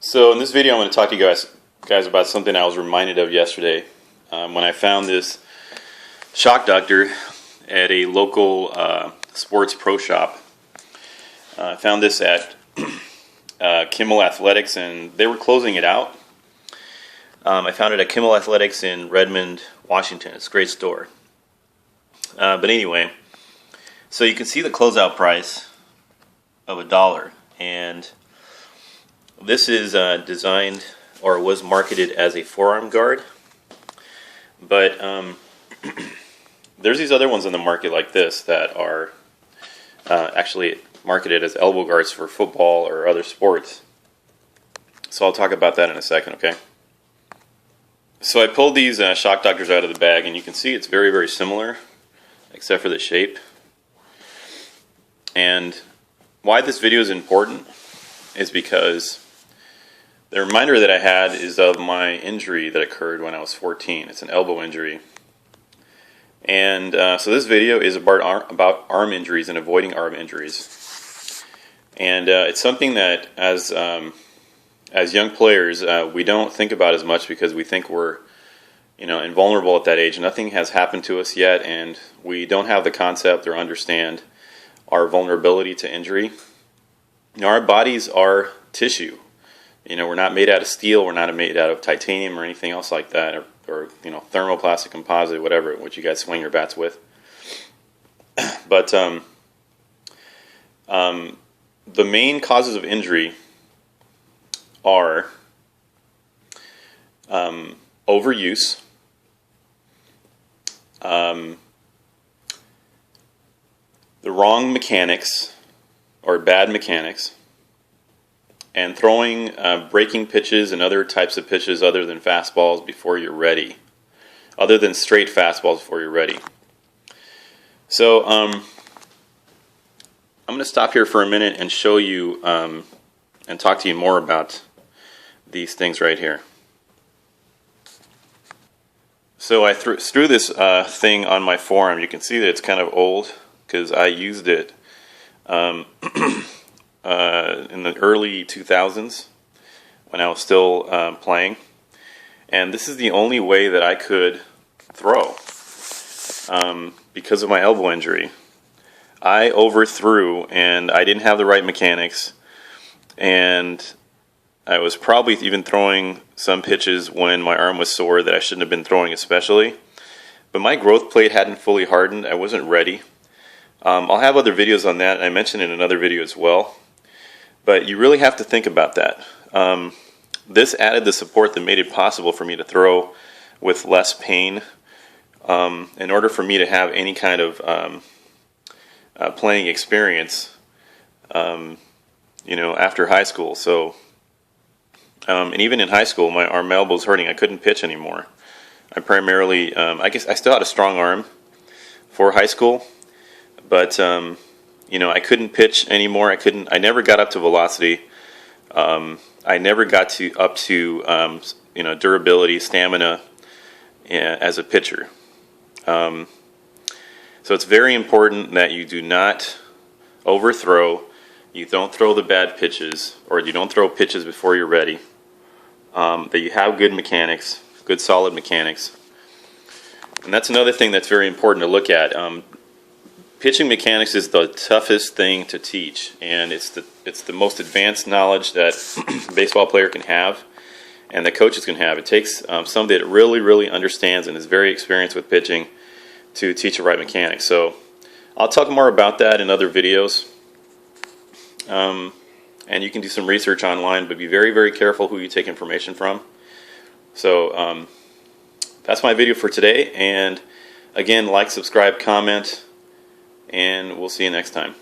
So in this video I'm going to talk to you guys about something I was reminded of yesterday when I found this shock doctor at a local sports pro shop. I found this at Kimmel Athletics, and they were closing it out. I found it at Kimmel Athletics in Redmond, Washington. It's a great store. But anyway, so you can see the closeout price of $1, and this is designed or was marketed as a forearm guard, but there's these other ones on the market like this that are actually marketed as elbow guards for football or other sports. So I'll talk about that in a second, okay? So I pulled these shock doctors out of the bag, and you can see it's very, very similar, except for the shape. And why this video is important is because the reminder that I had is of my injury that occurred when I was 14. It's an elbow injury. And so this video is about arm injuries and avoiding arm injuries. And it's something that as young players we don't think about as much because we think we're invulnerable at that age. Nothing has happened to us yet, and we don't have the concept or understand our vulnerability to injury. Our bodies are tissue. We're not made out of steel, we're not made out of titanium or anything else like that, or thermoplastic composite, whatever, what you guys swing your bats with. But the main causes of injury are overuse, the wrong mechanics or bad mechanics, and throwing breaking pitches and other types of pitches other than fastballs before you're ready, other than straight fastballs before you're ready. So I'm going to stop here for a minute and show you and talk to you more about these things right here. So I threw this thing on my forearm. You can see that it's kind of old because I used it in the early 2000s when I was still playing, and this is the only way that I could throw because of my elbow injury. I overthrew, and I didn't have the right mechanics, and I was probably even throwing some pitches when my arm was sore that I shouldn't have been throwing, especially. But my growth plate hadn't fully hardened. I wasn't ready. I'll have other videos on that, and I mentioned in another video as well. But you really have to think about that. This added the support that made it possible for me to throw with less pain in order for me to have any kind of playing experience, after high school. So, and even in high school, my elbow was hurting. I couldn't pitch anymore. I primarily, I guess I still had a strong arm for high school, but I couldn't pitch anymore. I never got up to velocity. I never got up to durability, stamina as a pitcher. So it's very important that you do not overthrow. You don't throw the bad pitches, or you don't throw pitches before you're ready. That you have good mechanics, good solid mechanics. And that's another thing that's very important to look at. Pitching mechanics is the toughest thing to teach, and it's the most advanced knowledge that a baseball player can have and that coaches can have. It takes somebody that really, really understands and is very experienced with pitching to teach the right mechanics. So I'll talk more about that in other videos, and you can do some research online, but be very, very careful who you take information from. So that's my video for today, and again, like, subscribe, comment, and we'll see you next time.